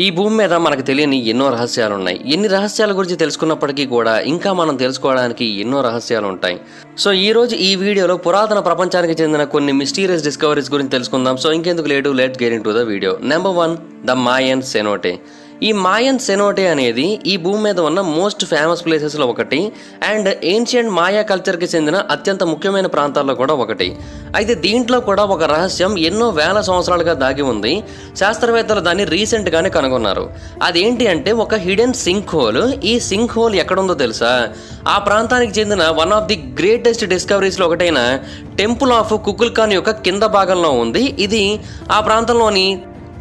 ఈ భూమి మీద మనకు తెలియని ఎన్నో రహస్యాలున్నాయి. ఎన్ని రహస్యాల గురించి తెలుసుకున్నప్పటికీ కూడా ఇంకా మనం తెలుసుకోవడానికి ఎన్నో రహస్యాలు ఉంటాయి. సో ఈరోజు ఈ వీడియోలో పురాతన ప్రపంచానికి చెందిన కొన్ని మిస్టీరియస్ డిస్కవరీస్ గురించి తెలుసుకుందాం. సో ఇంకెందుకు late, let's get into the video. Number 1, the Mayan cenote. ఈ మాయన్ సెనోటే అనేది ఈ భూమి మీద ఉన్న మోస్ట్ ఫేమస్ ప్లేసెస్లో ఒకటి అండ్ ఏన్షియంట్ మాయా కల్చర్కి చెందిన అత్యంత ముఖ్యమైన ప్రాంతాల్లో కూడా ఒకటి. అయితే దీంట్లో కూడా ఒక రహస్యం ఎన్నో వేల సంవత్సరాలుగా దాగి ఉంది. శాస్త్రవేత్తలు దాన్ని రీసెంట్గానే కనుగొన్నారు. అదేంటి అంటే ఒక హిడెన్ సింక్ హోల్. ఈ సింక్ హోల్ ఎక్కడుందో తెలుసా? ఆ ప్రాంతానికి చెందిన వన్ ఆఫ్ ది గ్రేటెస్ట్ డిస్కవరీస్లో ఒకటైన టెంపుల్ ఆఫ్ కుకుల్కాన్ యొక్క కింద భాగంలో ఉంది. ఇది ఆ ప్రాంతంలోని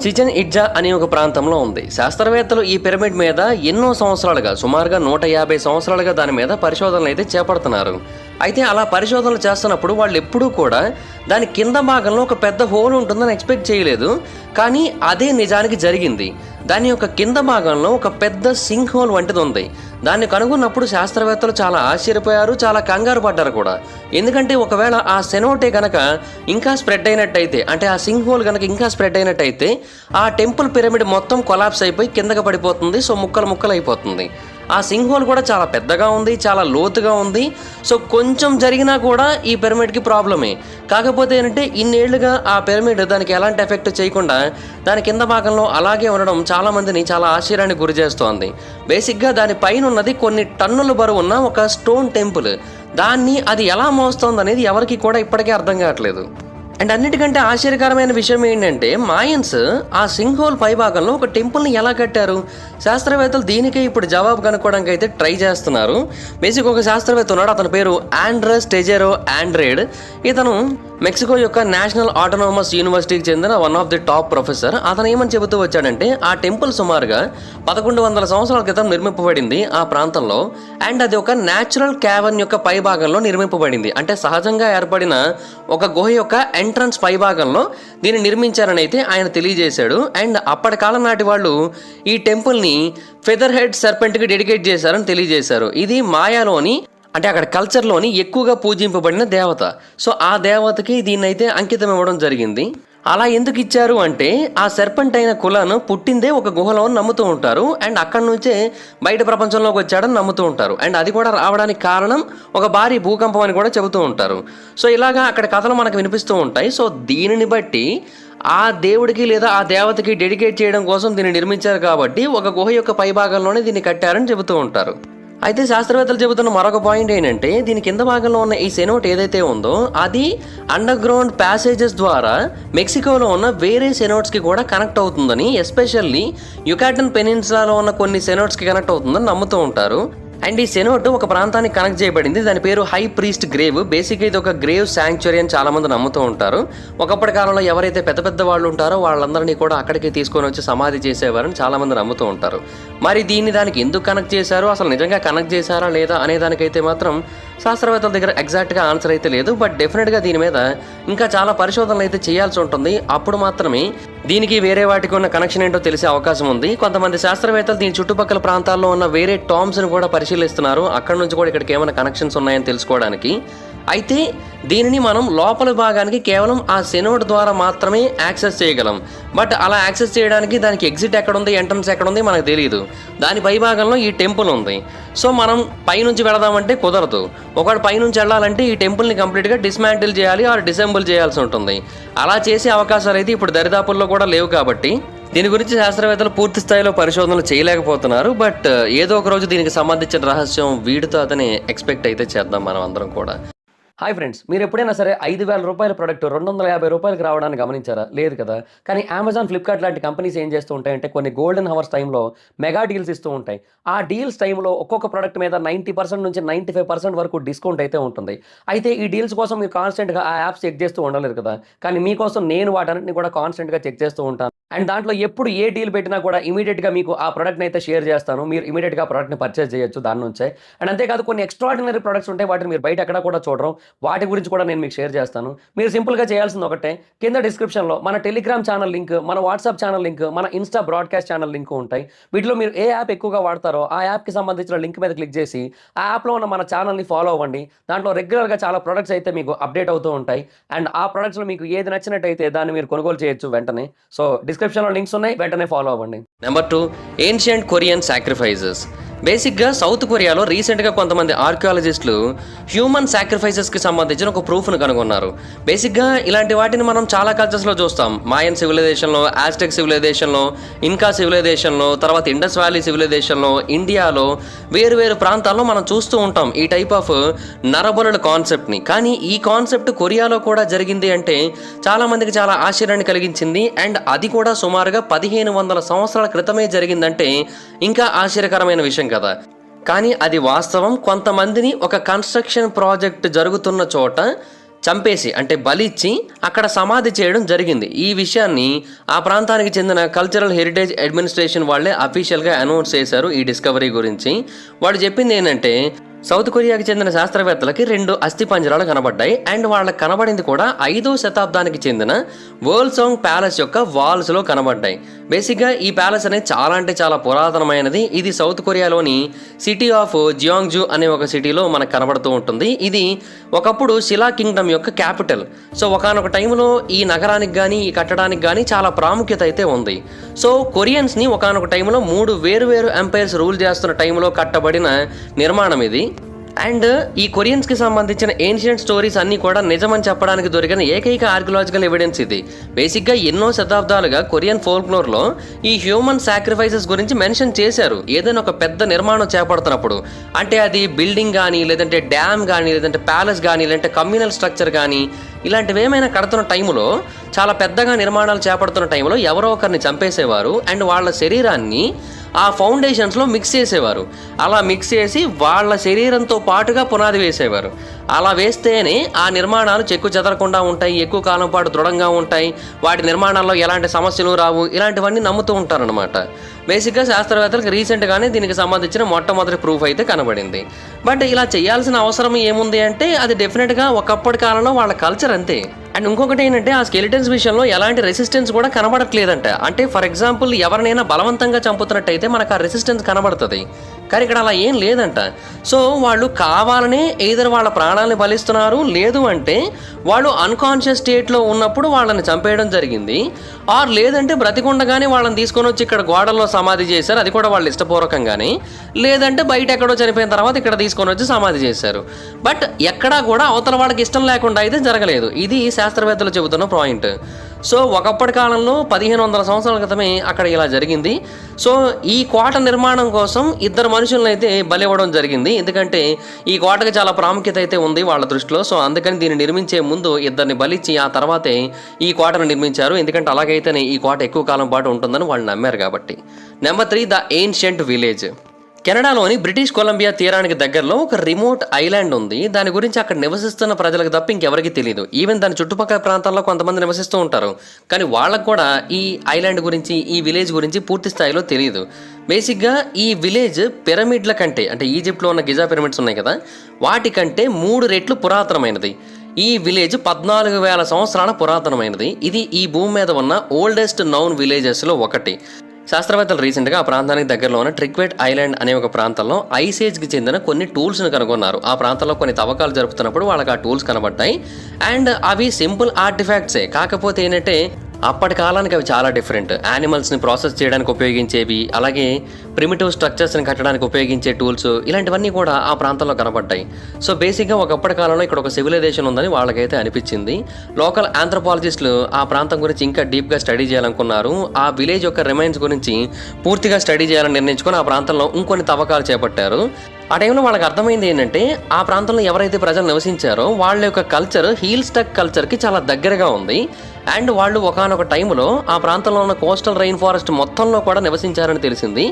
చిచెన్ ఇట్జా అనే ఒక ప్రాంతంలో ఉంది. శాస్త్రవేత్తలు ఈ పిరమిడ్ మీద ఎన్నో సంవత్సరాలుగా, సుమారుగా 150 సంవత్సరాలుగా దాని మీద పరిశోధనలు అయితే చేపడుతున్నారు. అయితే అలా పరిశోధనలు చేస్తున్నప్పుడు వాళ్ళు ఎప్పుడూ కూడా దాని కింద భాగంలో ఒక పెద్ద హోల్ ఉంటుందని ఎక్స్పెక్ట్ చేయలేదు. కానీ అదే నిజానికి జరిగింది. దాని యొక్క కింద భాగంలో ఒక పెద్ద సింక్ హోల్ వంటిది ఉంది. దాన్ని కనుగొన్నప్పుడు శాస్త్రవేత్తలు చాలా ఆశ్చర్యపోయారు, చాలా కంగారు పడ్డారు కూడా. ఎందుకంటే ఒకవేళ ఆ సెనోటే కనుక ఇంకా స్ప్రెడ్ అయినట్టయితే, అంటే ఆ సింక్ హోల్ కనుక ఇంకా స్ప్రెడ్ అయినట్టయితే ఆ టెంపుల్ పిరమిడ్ మొత్తం కొలాప్స్ అయిపోయి కిందకి పడిపోతుంది. సో ముక్కలు ముక్కలు అయిపోతుంది. ఆ సింక్ హోల్ కూడా చాలా పెద్దగా ఉంది, చాలా లోతుగా ఉంది. సో కొంచెం జరిగినా కూడా ఈ పిరమిడ్కి ప్రాబ్లమే. కాకపోతే ఏంటంటే ఇన్నేళ్లుగా ఆ పిరమిడ్ దానికి ఎలాంటి ఎఫెక్ట్ చేయకుండా దాని కింద భాగంలో అలాగే ఉండడం చాలామందిని చాలా ఆశ్చర్యానికి గురి చేస్తోంది. బేసిక్గా దాని పైన ఉన్నది కొన్ని టన్నుల బరువు ఉన్న ఒక స్టోన్ టెంపుల్. దాన్ని అది ఎలా మోస్తోంది అనేది ఎవరికి కూడా ఇప్పటికే అర్థం కావట్లేదు. అండ్ అన్నిటికంటే ఆశ్చర్యకరమైన విషయం ఏంటంటే మాయన్స్ ఆ సింక్ హోల్ పై భాగంలో ఒక టెంపుల్ని ఎలా కట్టారు? శాస్త్రవేత్తలు దీనికే ఇప్పుడు జవాబు కనుక్కోవడానికి అయితే ట్రై చేస్తున్నారు. బేసిక్ ఒక శాస్త్రవేత్త ఉన్నాడు, అతని పేరు ఆండ్రెస్ టెజెరో ఆండ్రేడ్. ఇతను మెక్సికో యొక్క నేషనల్ ఆటోనమస్ యూనివర్సిటీకి చెందిన one of the top professor. అతను ఏమని చెబుతూ వచ్చాడంటే ఆ టెంపుల్ సుమారుగా 1100 సంవత్సరాల క్రితం నిర్మింపబడింది ఆ ప్రాంతంలో. అండ్ అది ఒక న్యాచురల్ క్యావెన్ యొక్క పై భాగంలో నిర్మింపబడింది. అంటే సహజంగా ఏర్పడిన ఒక గుహ యొక్క ఎంట్రన్స్ పై భాగంలో దీన్ని నిర్మించారని అయితే ఆయన తెలియజేశాడు. అండ్ అప్పటి కాలం నాటి వాళ్ళు ఈ టెంపుల్ని ఫెదర్ హెడ్ సర్పెంట్కి డెడికేట్ చేశారని తెలియజేశారు. ఇది మాయాలోని, అంటే అక్కడ కల్చర్లోని ఎక్కువగా పూజింపబడిన దేవత. సో ఆ దేవతకి దీన్నైతే అంకితం ఇవ్వడం జరిగింది. అలా ఎందుకు ఇచ్చారు అంటే ఆ సర్పెంట్ అయిన కులాను పుట్టిందే ఒక గుహలో నమ్ముతూ ఉంటారు. అండ్ అక్కడి నుంచే బయట ప్రపంచంలోకి వచ్చాడని నమ్ముతూ ఉంటారు. అండ్ అది కూడా రావడానికి కారణం ఒక భారీ భూకంపం అని కూడా చెబుతూ ఉంటారు. సో ఇలాగా అక్కడ కథలు మనకు వినిపిస్తూ ఉంటాయి. సో దీనిని బట్టి ఆ దేవుడికి లేదా ఆ దేవతకి డెడికేట్ చేయడం కోసం దీన్ని నిర్మించారు కాబట్టి ఒక గుహ యొక్క పై భాగంలోనే దీన్ని కట్టారని చెబుతూ ఉంటారు. అయితే శాస్త్రవేత్తలు చెబుతున్న మరొక పాయింట్ ఏంటంటే దీని కింద భాగంలో ఉన్న ఈ సెనోట్ ఏదైతే ఉందో అది అండర్ గ్రౌండ్ ప్యాసేజెస్ ద్వారా మెక్సికోలో ఉన్న వేరే సెనోట్స్కి కూడా కనెక్ట్ అవుతుందని, ఎస్పెషల్లీ యుకాటన్ పెనిన్సులాలో ఉన్న కొన్ని సెనోట్స్కి కనెక్ట్ అవుతుందని నమ్ముతూ ఉంటారు. అండ్ ఈ సెనోట్ ఒక ప్రాంతానికి కనెక్ట్ చేయబడింది. దాని పేరు హై ప్రీస్ట్ గ్రేవ్. బేసిక్గా ఇది ఒక గ్రేవ్ శాంక్చురీ అని చాలా మంది నమ్ముతూ ఉంటారు. ఒకప్పటి కాలంలో ఎవరైతే పెద్ద పెద్ద వాళ్ళు ఉంటారో వాళ్ళందరినీ కూడా అక్కడికి తీసుకొని వచ్చి సమాధి చేసేవారని చాలా మంది నమ్ముతూ ఉంటారు. మరి దీన్ని దానికి ఎందుకు కనెక్ట్ చేశారు, అసలు నిజంగా కనెక్ట్ చేశారా లేదా అనే దానికైతే మాత్రం శాస్త్రవేత్తల దగ్గర ఎగ్జాక్ట్గా ఆన్సర్ అయితే లేదు. బట్ డెఫినెట్గా దీని మీద ఇంకా చాలా పరిశోధనలు అయితే చేయాల్సి ఉంటుంది. అప్పుడు మాత్రమే దీనికి వేరే వాటికి ఉన్న కనెక్షన్ ఏంటో తెలిసే అవకాశం ఉంది. కొంతమంది శాస్త్రవేత్తలు దీని చుట్టుపక్కల ప్రాంతాల్లో ఉన్న వేరే టామ్స్ని కూడా పరిశీలిస్తున్నారు. అక్కడి నుంచి కూడా ఇక్కడికి ఏమైనా కనెక్షన్స్ ఉన్నాయని తెలుసుకోవడానికి. అయితే దీనిని మనం లోపల భాగానికి కేవలం ఆ సెనోట్ ద్వారా మాత్రమే యాక్సెస్ చేయగలం. బట్ అలా యాక్సెస్ చేయడానికి దానికి ఎగ్జిట్ ఎక్కడుంది, ఎంట్రన్స్ ఎక్కడుంది మనకు తెలియదు. దాని పై భాగంలో ఈ టెంపుల్ ఉంది. సో మనం పైనుంచి వెళదామంటే కుదరదు. ఒకటి పైనుంచి వెళ్ళాలంటే ఈ టెంపుల్ని కంప్లీట్గా డిస్మాంటిల్ చేయాలి ఆర్ డిసెంబుల్ చేయాల్సి ఉంటుంది. అలా చేసే అవకాశాలు అయితే ఇప్పుడు దరిదాపుల్లో కూడా లేవు. కాబట్టి దీని గురించి శాస్త్రవేత్తలు పూర్తి స్థాయిలో పరిశోధనలు చేయలేకపోతున్నారు. బట్ ఏదో ఒక రోజు దీనికి సంబంధించిన రహస్యం వీడితో అతనే ఎక్స్పెక్ట్ అయితే చేద్దాం మనం అందరం కూడా. హాయ్ ఫ్రెండ్స్, మీరు ఎప్పుడైనా సరే 5,000 రూపాయల ప్రోడక్ట్ 250 రూపాయలకి రావడానికి గమనించారా? లేదు కదా. కానీ అమెజాన్, ఫ్లిప్కార్ట్ లాంటి కంపెనీస్ ఏం చేస్తూ ఉంటాయంటే కొన్ని గోల్డెన్ హవర్స్ టైంలో మెగా డీల్స్ ఇస్తూ ఉంటాయి. ఆ డీల్స్ టైంలో ఒక్కొక్క ప్రోడక్ట్ మీద 90% నుంచి 95% వరకు డిస్కౌంట్ అయితే ఉంటుంది. అయితే ఈ డీల్స్ కోసం మీరు కాన్స్టెంట్గా ఆ యాప్స్ చెక్ చేస్తూ ఉండలేదు కదా. కానీ మీకోసం నేను వాటన్నిటిని కూడా కాన్స్టెంట్గా చెక్ చేస్తూ ఉంటాను. అండ్ దాంట్లో ఎప్పుడు ఏ డీల్ పెట్టినా కూడా ఇమీడియట్గా మీకు ఆ ప్రోడక్ట్ని అయితే షేర్ చేస్తాను. మీరు ఇమీడియట్గా ఆ ప్రోడక్ట్ని పర్చేస్ చేయొచ్చు దాని నుంచే. అండ్ అంతేకాదు కొన్ని ఎక్స్ట్రాడినరీ ప్రొడక్ట్స్ ఉంటాయి, వాటిని మీరు బయట ఎక్కడ కూడా చూడరు. వాటి గురించి కూడా నేను మీకు షేర్ చేస్తాను. మీరు సింపుల్గా చేయాల్సింది ఒకటే, కింద డిస్క్రిప్షన్లో మన టెలిగ్రామ్ ఛానల్ లింక్, మన వాట్సాప్ ఛానల్ లింక్, మన ఇన్స్టా బ్రాడ్కాస్ట్ ఛానల్ లింక్ ఉంటాయి. వీటిలో మీరు ఏ యాప్ ఎక్కువగా వాడతారో ఆ యాప్కి సంబంధించిన లింక్ మీద క్లిక్ చేసి ఆ యాప్లో ఉన్న మన ఛానల్ని ఫాలో అవ్వండి. దాంట్లో రెగ్యులర్గా చాలా ప్రొడక్ట్స్ అయితే మీకు అప్డేట్ అవుతూ ఉంటాయి. అండ్ ఆ ప్రొడక్ట్స్లో మీకు ఏది నచ్చినట్టయితే దాన్ని మీరు కొనుగోలు చేయొచ్చు వెంటనే. సో డిస్క్రిప్షన్లో లింక్స్ ఉన్నాయి, వెంటనే ఫాలో అవ్వండి. Number 2, ancient Korean sacrifices. బేసిక్గా సౌత్ కొరియాలో రీసెంట్గా కొంతమంది ఆర్కియాలజిస్టులు హ్యూమన్ సాక్రిఫైసెస్కి సంబంధించిన ఒక ప్రూఫ్ను కనుగొన్నారు. బేసిక్గా ఇలాంటి వాటిని మనం చాలా కల్చర్స్లో చూస్తాం. మాయన్ సివిలైజేషన్లో, ఆస్టెక్ సివిలైజేషన్లో, ఇన్కా సివిలైజేషన్లో, తర్వాత ఇండస్ వ్యాలీ సివిలైజేషన్లో, ఇండియాలో వేరు ప్రాంతాల్లో మనం చూస్తూ ఉంటాం ఈ టైప్ ఆఫ్ నరబలుల కాన్సెప్ట్ని. కానీ ఈ కాన్సెప్ట్ కొరియాలో కూడా జరిగింది అంటే చాలామందికి చాలా ఆశ్చర్యాన్ని కలిగించింది. అండ్ అది కూడా సుమారుగా 1500 సంవత్సరాల క్రితమే జరిగిందంటే ఇంకా ఆశ్చర్యకరమైన విషయం కదా. కానీ అది వాస్తవం. కొంతమందిని ఒక కన్స్ట్రక్షన్ ప్రాజెక్ట్ జరుగుతున్న చోట చంపేసి అంటే బలిచ్చి అక్కడ సమాధి చేయడం జరిగింది. ఈ విషయాన్ని ఆ ప్రాంతానికి చెందిన కల్చరల్ హెరిటేజ్ అడ్మినిస్ట్రేషన్ వాళ్ళే అఫీషియల్గా అనౌన్స్ చేశారు ఈ డిస్కవరీ గురించి. వాళ్ళు చెప్పింది ఏంటంటే సౌత్ కొరియాకి చెందిన శాస్త్రవేత్తలకి 2 అస్థిపంజరాలు కనబడ్డాయి. అండ్ వాళ్ళకి కనబడింది కూడా 5వ శతాబ్దానికి చెందిన వోల్సాంగ్ ప్యాలెస్ యొక్క వాల్స్లో కనబడ్డాయి. బేసిక్గా ఈ ప్యాలెస్ అనేది చాలా అంటే చాలా పురాతనమైనది. ఇది సౌత్ కొరియాలోని సిటీ ఆఫ్ జియాంగ్జూ అనే ఒక సిటీలో మనకు కనబడుతూ ఉంటుంది. ఇది ఒకప్పుడు శిలా కింగ్డమ్ యొక్క క్యాపిటల్. సో ఒకానొక టైంలో ఈ నగరానికి కానీ ఈ కట్టడానికి కానీ చాలా ప్రాముఖ్యత అయితే ఉంది. సో కొరియన్స్ని ఒకానొక టైంలో 3 వేరు ఎంపైర్స్ రూల్ చేస్తున్న టైంలో కట్టబడిన నిర్మాణం ఇది. అండ్ ఈ కొరియన్స్కి సంబంధించిన ఏన్షియంట్ స్టోరీస్ అన్నీ కూడా నిజమని చెప్పడానికి దొరికిన ఏకైక ఆర్కియలాజికల్ ఎవిడెన్స్ ఇది. బేసిక్గా ఎన్నో శతాబ్దాలుగా కొరియన్ ఫోల్క్లోర్లో ఈ హ్యూమన్ సాక్రిఫైసెస్ గురించి మెన్షన్ చేశారు. ఏదైనా ఒక పెద్ద నిర్మాణం చేపడుతున్నప్పుడు, అంటే అది బిల్డింగ్ కానీ, లేదంటే డ్యామ్ కానీ, లేదంటే ప్యాలెస్ కానీ, లేదంటే కమ్యూనల్ స్ట్రక్చర్ కానీ, ఇలాంటివి ఏమైనా కడుతున్న టైంలో, చాలా పెద్దగా నిర్మాణాలు చేపడుతున్న టైంలో ఎవరో ఒకరిని చంపేసేవారు. అండ్ వాళ్ళ శరీరాన్ని ఆ ఫౌండేషన్స్లో మిక్స్ చేసేవారు. అలా మిక్స్ చేసి వాళ్ళ శరీరంతో పాటుగా పునాది వేసేవారు. అలా వేస్తేనే ఆ నిర్మాణాలు చెక్కు చెదరకుండా ఉంటాయి, ఎక్కువ కాలం పాటు దృఢంగా ఉంటాయి, వాటి నిర్మాణాల్లో ఎలాంటి సమస్యలు రావు, ఇలాంటివన్నీ నమ్ముతూ ఉంటారనమాట. బేసిక్గా శాస్త్రవేత్తలకు రీసెంట్గానే దీనికి సంబంధించిన మొట్టమొదటి ప్రూఫ్ అయితే కనబడింది. బట్ ఇలా చేయాల్సిన అవసరం ఏముంది అంటే అది డెఫినెట్గా ఒకప్పటి కాలంలో వాళ్ళ కల్చర్ అంతే. అండ్ ఇంకొకటి ఏంటంటే ఆ స్కెలిటన్స్ విషయంలో ఎలాంటి రెసిస్టెన్స్ కూడా కనబడట్లేదంట. అంటే ఫర్ ఎగ్జాంపుల్ ఎవరినైనా బలవంతంగా చంపుతున్నట్టయితే మనకు ఆ రెసిస్టెన్స్ కనబడుతుంది. కానీ ఇక్కడ అలా ఏం లేదంట. సో వాళ్ళు కావాలనే ఎయిదర్ వాళ్ళ ప్రాణాలను బలిస్తున్నారు, లేదు అంటే వాళ్ళు అన్కాన్షియస్ స్టేట్లో ఉన్నప్పుడు వాళ్ళని చంపేయడం జరిగింది, ఆర్ లేదంటే బ్రతికుండగానే వాళ్ళని తీసుకొని వచ్చి ఇక్కడ గోడల్లో సమాధి చేశారు, అది కూడా వాళ్ళు ఇష్టపూర్వకంగానే, లేదంటే బయట ఎక్కడో చనిపోయిన తర్వాత ఇక్కడ తీసుకొని వచ్చి సమాధి చేశారు. బట్ ఎక్కడా కూడా అవతల వాళ్ళకి ఇష్టం లేకుండా అయితే జరగలేదు. ఇది శాస్త్రవేత్తలు చెబుతున్న పాయింట్. సో ఒకప్పటి కాలంలో 1500 సంవత్సరాల క్రితమే అక్కడ ఇలా జరిగింది. సో ఈ కోట నిర్మాణం కోసం 2 మనుషులను అయితే బలివ్వడం జరిగింది. ఎందుకంటే ఈ కోటకి చాలా ప్రాముఖ్యత అయితే ఉంది వాళ్ళ దృష్టిలో. సో అందుకని దీన్ని నిర్మించే ముందు 2 బలిచ్చి ఆ తర్వాతే ఈ కోటను నిర్మించారు. ఎందుకంటే అలాగైతేనే ఈ కోట ఎక్కువ కాలం పాటు ఉంటుందని వాళ్ళు నమ్మారు కాబట్టి. Number 3, the ancient village. కెనడాలోని బ్రిటిష్ కొలంబియా తీరానికి దగ్గరలో ఒక రిమోట్ ఐలాండ్ ఉంది. దాని గురించి అక్కడ నివసిస్తున్న ప్రజలకు తప్ప ఇంకెవరికి తెలియదు. ఈవెన్ దాని చుట్టుపక్కల ప్రాంతాల్లో కొంతమంది నివసిస్తూ ఉంటారు, కానీ వాళ్ళకు కూడా ఈ ఐలాండ్ గురించి, ఈ విలేజ్ గురించి పూర్తి స్థాయిలో తెలియదు. బేసిక్గా ఈ విలేజ్ పిరమిడ్ల కంటే, అంటే ఈజిప్ట్లో ఉన్న గిజా పిరమిడ్స్ ఉన్నాయి కదా, వాటికంటే 3 రెట్లు పురాతనమైనది. ఈ విలేజ్ 14,000 సంవత్సరాల పురాతనమైనది. ఇది ఈ భూమి మీద ఉన్న ఓల్డెస్ట్ నౌన్ విలేజెస్లో ఒకటి. శాస్త్రవేత్తలు రీసెంట్గా ఆ ప్రాంతానికి దగ్గరలో ఉన్న ట్రిక్వెట్ ఐలాండ్ అనే ఒక ప్రాంతంలో ఐసేజ్కి చెందిన కొన్ని టూల్స్ని కనుగొన్నారు. ఆ ప్రాంతంలో కొన్ని తవ్వకాలు జరుపుతున్నప్పుడు వాళ్ళకి ఆ టూల్స్ కనబడ్డాయి. అండ్ అవి సింపుల్ ఆర్టిఫాక్ట్సే, కాకపోతే ఏంటంటే అప్పటి కాలానికి అవి చాలా డిఫరెంట్. యానిమల్స్ని ప్రాసెస్ చేయడానికి ఉపయోగించేవి, అలాగే ప్రిమిటివ్ స్ట్రక్చర్స్ని కట్టడానికి ఉపయోగించే టూల్స్, ఇలాంటివన్నీ కూడా ఆ ప్రాంతంలో కనబడ్డాయి. సో బేసిక్గా ఒకప్పటి కాలంలో ఇక్కడ ఒక సివిలైజేషన్ ఉందని వాళ్ళకైతే అనిపించింది. లోకల్ ఆంథ్రోపాలజిస్టులు ఆ ప్రాంతం గురించి ఇంకా డీప్గా స్టడీ చేయాలనుకున్నారు. ఆ విలేజ్ యొక్క రిమైన్స్ గురించి పూర్తిగా స్టడీ చేయాలని నిర్ణయించుకొని ఆ ప్రాంతంలో ఇంకొన్ని తవ్వకాలు చేపట్టారు. ఆ టైంలో వాళ్ళకి అర్థమైంది ఏంటంటే ఆ ప్రాంతంలో ఎవరైతే ప్రజలు నివసించారో వాళ్ళ యొక్క కల్చర్ హీల్ స్టక్ కల్చర్కి చాలా దగ్గరగా ఉంది. అండ్ వాళ్ళు ఒకానొక టైంలో ఆ ప్రాంతంలో ఉన్న కోస్టల్ రెయిన్ ఫారెస్ట్ మొత్తంలో కూడా నివసించారని తెలిసింది.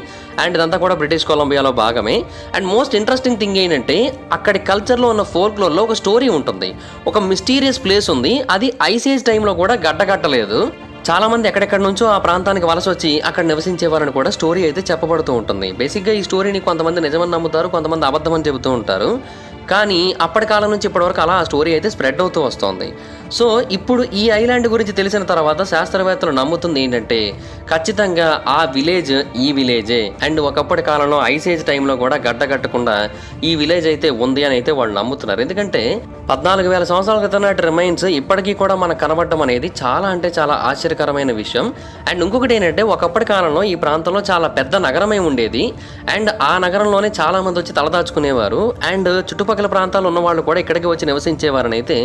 అండ్ ఇదంతా కూడా బ్రిటిష్ కొలంబియాలో భాగమే. అండ్ మోస్ట్ ఇంట్రెస్టింగ్ థింగ్ ఏంటంటే అక్కడి కల్చర్లో ఉన్న ఫోల్క్లోర్లో ఒక స్టోరీ ఉంటుంది, ఒక మిస్టీరియస్ ప్లేస్ ఉంది. అది ఐసేజ్ టైంలో కూడా గడ్డగట్టలేదు. చాలామంది ఎక్కడెక్కడి నుంచో ఆ ప్రాంతానికి వలస వచ్చి అక్కడ నివసించేవారని కూడా స్టోరీ అయితే చెప్పబడుతూ ఉంటుంది. బేసిక్గా ఈ స్టోరీని కొంతమంది నిజమని నమ్ముతారు, కొంతమంది అబద్ధమని చెబుతూ ఉంటారు. కానీ అప్పటి కాలం నుంచి ఇప్పటివరకు అలా ఆ స్టోరీ అయితే స్ప్రెడ్ అవుతూ వస్తుంది. సో ఇప్పుడు ఈ ఐలాండ్ గురించి తెలిసిన తర్వాత శాస్త్రవేత్తలు నమ్ముతుంది ఏంటంటే ఖచ్చితంగా ఆ విలేజ్ ఈ విలేజే, అండ్ ఒకప్పటి కాలంలో ఐస్ ఏజ్ టైంలో కూడా గడ్డగట్టకుండా ఈ విలేజ్ అయితే ఉంది అని అయితే వాళ్ళు నమ్ముతున్నారు. ఎందుకంటే 14,000 సంవత్సరాల క్రితం నాటి రిమైన్స్ ఇప్పటికీ కూడా మనకు కనబడడం అనేది చాలా అంటే చాలా ఆశ్చర్యకరమైన విషయం. అండ్ ఇంకొకటి ఏంటంటే ఒకప్పటి కాలంలో ఈ ప్రాంతంలో చాలా పెద్ద నగరమే ఉండేది, అండ్ ఆ నగరంలోనే చాలా మంది వచ్చి తలదాచుకునేవారు, అండ్ చుట్టుపక్కల ప్రాంతాల్లో ఉన్న వాళ్ళు కూడా ఇక్కడికి వచ్చి నివసించేవారని అయితే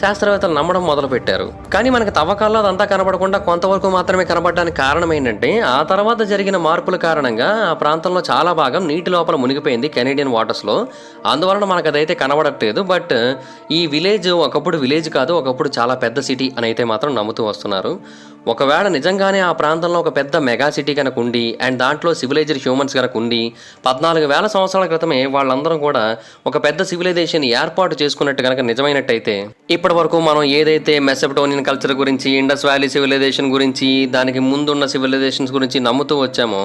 శాస్త్రవేత్తలు నమ్మడం మొదలు పెట్టారు. కానీ మనకి తవ్వకాల్లో అదంతా కనబడకుండా కొంతవరకు మాత్రమే కనబడడానికి కారణం ఏంటంటే ఆ తర్వాత జరిగిన మార్పుల కారణంగా ఆ ప్రాంతంలో చాలా భాగం నీటి లోపల మునిగిపోయింది కెనేడియన్ వాటర్స్ లో, అందువలన మనకు అదైతే కనబడట్లేదు. బట్ ఈ విలేజ్ ఒకప్పుడు విలేజ్ కాదు, ఒకప్పుడు చాలా పెద్ద సిటీ అని అయితే మాత్రం నమ్ముతూ వస్తున్నారు. ఒకవేళ నిజంగానే ఆ ప్రాంతంలో ఒక పెద్ద మెగా సిటీ కనుక ఉండి అండ్ దాంట్లో సివిలైజ్డ్ హ్యూమన్స్ కనుక ఉండి 14,000 సంవత్సరాల క్రితమే వాళ్ళందరూ కూడా ఒక పెద్ద సివిలైజేషన్ ఏర్పాటు చేసుకున్నట్టు కనుక నిజమైనట్టయితే ఇప్పటి వరకు మనం ఏదైతే మెసోపటోమియన్ కల్చర్ గురించి, ఇండస్ వ్యాలీ సివిలైజేషన్ గురించి, దానికి ముందున్న సివిలైజేషన్స్ గురించి నమ్ముతూ వచ్చామో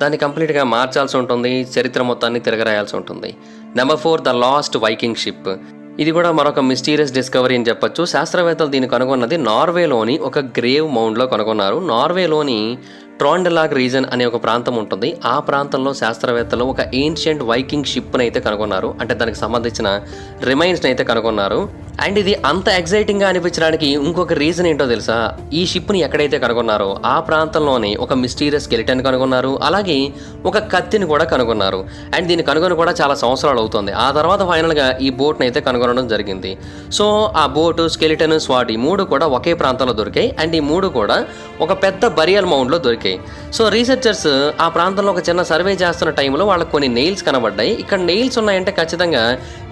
దాన్ని కంప్లీట్గా మార్చాల్సి ఉంటుంది, చరిత్ర మొత్తాన్ని తిరగరాయాల్సి ఉంటుంది. Number 4, the last Viking ship. ఇది కూడా మరొక మిస్టీరియస్ డిస్కవరీ అని చెప్పొచ్చు. శాస్త్రవేత్తలు దీన్ని కనుగొన్నది నార్వేలోని ఒక గ్రేవ్ మౌండ్లో కనుగొన్నారు. నార్వేలోని ట్రాండెలాగ్ రీజన్ అనే ఒక ప్రాంతం ఉంటుంది. ఆ ప్రాంతంలో శాస్త్రవేత్తలు ఒక ఏన్షియంట్ వైకింగ్ షిప్ని అయితే కనుగొన్నారు, అంటే దానికి సంబంధించిన రిమైన్స్ని అయితే కనుగొన్నారు. అండ్ ఇది అంత ఎగ్జైటింగ్గా అనిపించడానికి ఇంకొక రీజన్ ఏంటో తెలుసా? ఈ షిప్ని ఎక్కడైతే కనుగొన్నారో ఆ ప్రాంతంలోనే ఒక మిస్టీరియస్ స్కెలిటన్ కనుగొన్నారు, అలాగే ఒక కత్తిని కూడా కనుగొన్నారు. అండ్ దీన్ని కనుగొని కూడా చాలా సంవత్సరాలు అవుతుంది. ఆ తర్వాత ఫైనల్గా ఈ బోట్ని అయితే కనుగొనడం జరిగింది. సో ఆ బోటు, స్కెలిటన్, స్వాట్ ఈ 3 కూడా ఒకే ప్రాంతంలో దొరికాయి, అండ్ ఈ 3 కూడా ఒక పెద్ద బరియల్ మౌండ్లో దొరికాయి. సో రీసెర్చర్స్ ఆ ప్రాంతంలో ఒక చిన్న సర్వే చేస్తున్న టైంలో వాళ్ళకి కొన్ని నెయిల్స్ కనబడ్డాయి. ఇక్కడ నెయిల్స్ ఉన్నాయంటే ఖచ్చితంగా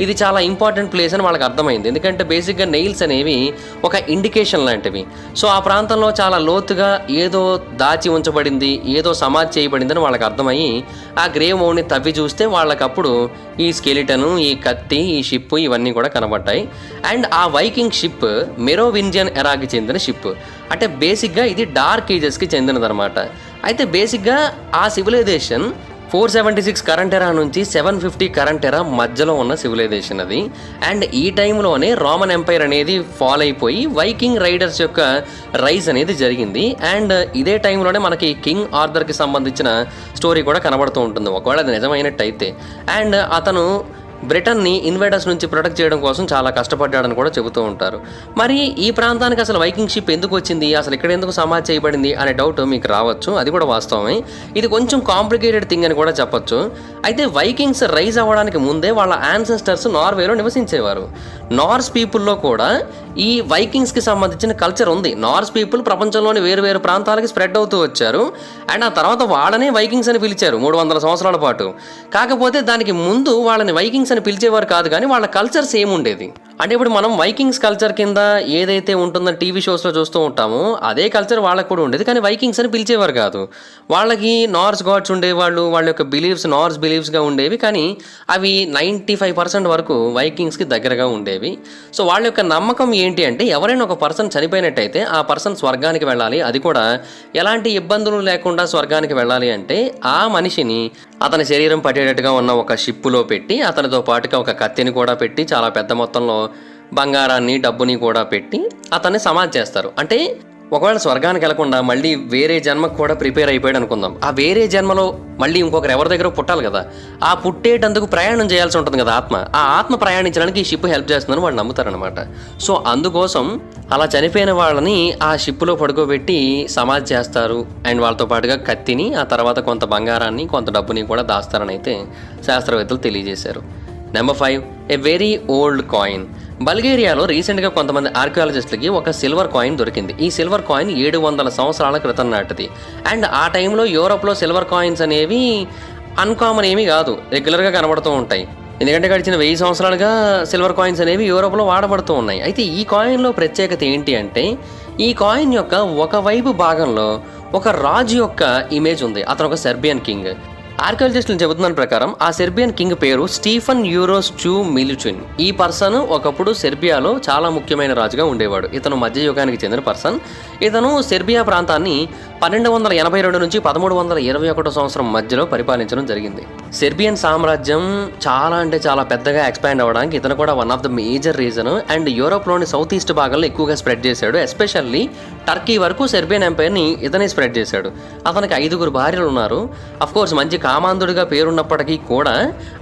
ఇది చాలా ఇంపార్టెంట్ ప్లేస్ అని వాళ్ళకి అర్థమైంది. ఎందుకంటే బేసిక్గా నెయిల్స్ అనేవి ఒక ఇండికేషన్ లాంటివి. సో ఆ ప్రాంతంలో చాలా లోతుగా ఏదో దాచి ఉంచబడింది, ఏదో సమాధి చేయబడింది అని వాళ్ళకి అర్థమయ్యి ఆ గ్రేవ్ మౌండ్ని తవ్వి చూస్తే వాళ్ళకప్పుడు ఈ స్కెలిటను, ఈ కత్తి, ఈ షిప్ ఇవన్నీ కూడా కనబడ్డాయి. అండ్ ఆ వైకింగ్ షిప్ మెరోవింజియన్ ఎరాకి చెందిన షిప్. అంటే బేసిక్గా ఇది డార్క్ ఏజెస్కి చెందినదనమాట. అయితే బేసిక్గా ఆ సివిలైజేషన్ 476 కరెంట్ ఎరా నుంచి 750 కరెంట్ ఎరా మధ్యలో ఉన్న సివిలైజేషన్ అది. అండ్ ఈ టైంలోనే రోమన్ ఎంపైర్ అనేది ఫాల్ అయిపోయి వైకింగ్ రైడర్స్ యొక్క రైజ్ అనేది జరిగింది. అండ్ ఇదే టైంలోనే మనకి కింగ్ ఆర్థర్కి సంబంధించిన స్టోరీ కూడా కనబడుతూ ఉంటుంది, ఒకవేళ అది నిజమైనట్టయితే. అండ్ అతను బ్రిటన్ని ఇన్వేడర్స్ నుంచి ప్రొటెక్ట్ చేయడం కోసం చాలా కష్టపడ్డాడని కూడా చెబుతూ ఉంటారు. మరి ఈ ప్రాంతానికి అసలు వైకింగ్ షిప్ ఎందుకు వచ్చింది, అసలు ఇక్కడ ఎందుకు సమాధి చేయబడింది అనే డౌట్ మీకు రావచ్చు. అది కూడా వాస్తవమే. ఇది కొంచెం కాంప్లికేటెడ్ థింగ్ అని కూడా చెప్పొచ్చు. అయితే వైకింగ్స్ రైజ్ అవ్వడానికి ముందే వాళ్ళ యాన్సెస్టర్స్ నార్వేలో నివసించేవారు. నార్స్ పీపుల్లో కూడా ఈ వైకింగ్స్కి సంబంధించిన కల్చర్ ఉంది. నార్స్ పీపుల్ ప్రపంచంలోని వేరు వేరు ప్రాంతాలకి స్ప్రెడ్ అవుతూ వచ్చారు, అండ్ ఆ తర్వాత వాళ్ళనే వైకింగ్స్ అని పిలిచారు 300 సంవత్సరాల పాటు. కాకపోతే దానికి ముందు వాళ్ళని వైకింగ్స్ అని పిలిచేవారు కాదు, కానీ వాళ్ళ కల్చర్ సేమ్ ఉండేది. అంటే ఇప్పుడు మనం వైకింగ్స్ కల్చర్ కింద ఏదైతే ఉంటుందని టీవీ షోస్లో చూస్తూ ఉంటామో అదే కల్చర్ వాళ్ళకు కూడా ఉండేది, కానీ వైకింగ్స్ అని పిలిచేవారు కాదు. వాళ్ళకి నార్స్ గాడ్స్ ఉండేవాళ్ళు, వాళ్ళ యొక్క బిలీఫ్స్ నార్స్ బిలీఫ్స్గా ఉండేవి, కానీ అవి 95% వరకు వైకింగ్స్కి దగ్గరగా ఉండేవి. సో వాళ్ళ యొక్క నమ్మకం ఏంటి అంటే ఎవరైనా ఒక పర్సన్ చనిపోయినట్టయితే ఆ పర్సన్ స్వర్గానికి వెళ్ళాలి, అది కూడా ఎలాంటి ఇబ్బందులు లేకుండా స్వర్గానికి వెళ్ళాలి అంటే ఆ మనిషిని అతని శరీరం పట్టేటట్టుగా ఉన్న ఒక షిప్పులో పెట్టి అతనితో పాటుగా ఒక కత్తిని కూడా పెట్టి చాలా పెద్ద మొత్తంలో బంగారాన్ని, డబ్బుని కూడా పెట్టి అతన్ని సమాధి చేస్తారు. అంటే ఒకవేళ స్వర్గానికి వెళ్లకుండా మళ్ళీ వేరే జన్మకు కూడా ప్రిపేర్ అయిపోయాడు అనుకుందాం. ఆ వేరే జన్మలో మళ్ళీ ఇంకొకరు ఎవరి దగ్గర పుట్టాలి కదా, ఆ పుట్టేటందుకు ప్రయాణం చేయాల్సి ఉంటుంది కదా ఆత్మ. ఆ ఆత్మ ప్రయాణించడానికి ఈ షిప్ హెల్ప్ చేస్తుందని వాళ్ళు నమ్ముతారనమాట. సో అందుకోసం అలా చనిపోయిన వాళ్ళని ఆ షిప్లో పడుకోబెట్టి సమాధి చేస్తారు, అండ్ వాళ్ళతో పాటుగా కత్తిని, ఆ తర్వాత కొంత బంగారాన్ని, కొంత డబ్బుని కూడా దాస్తారని అయితే శాస్త్రవేత్తలు తెలియజేశారు. Number 5, a very old coin. బల్గేరియాలో రీసెంట్గా కొంతమంది ఆర్కియాలజిస్టులకి ఒక సిల్వర్ కాయిన్ దొరికింది. ఈ సిల్వర్ కాయిన్ 700 సంవత్సరాల క్రితం నాటిది. అండ్ ఆ టైంలో యూరోప్లో సిల్వర్ కాయిన్స్ అనేవి అన్కామన్ ఏమీ కాదు, రెగ్యులర్గా కనబడుతూ ఉంటాయి. ఎందుకంటే గడిచిన 1000 సంవత్సరాలుగా సిల్వర్ కాయిన్స్ అనేవి యూరోప్లో వాడబడుతూ ఉన్నాయి. అయితే ఈ కాయిన్లో ప్రత్యేకత ఏంటి అంటే ఈ కాయిన్ యొక్క ఒకవైపు భాగంలో ఒక రాజు యొక్క ఇమేజ్ ఉంది. అతను ఒక సెర్బియన్ కింగ్. ఆర్కియాలజిస్టులు చెబుతున్న ప్రకారం ఆ సెర్బియన్ కింగ్ పేరు స్టీఫన్ యూరోస్ చూ మిలిచిన్. ఈ పర్సన్ ఒకప్పుడు సెర్బియాలో చాలా ముఖ్యమైన రాజుగా ఉండేవాడు. ఇతను మధ్యయుగానికి చెందిన పర్సన్. ఇతను సెర్బియా ప్రాంతాన్ని 1282 నుంచి 1321 సంవత్సరం మధ్యలో పరిపాలించడం జరిగింది. సెర్బియన్ సామ్రాజ్యం చాలా అంటే చాలా పెద్దగా ఎక్స్పాండ్ అవ్వడానికి ఇతను కూడా one of the major reason. And యూరోప్లోని సౌత్ ఈస్ట్ భాగంలో ఎక్కువగా స్ప్రెడ్ చేశాడు. ఎస్పెషల్లీ టర్కీ వరకు సెర్బియన్ ఎంపైర్ని ఇతనే స్ప్రెడ్ చేశాడు. అతనికి 5 భార్యలు ఉన్నారు. అఫ్కోర్స్ మంచి కామాంధుడిగా పేరున్నప్పటికీ కూడా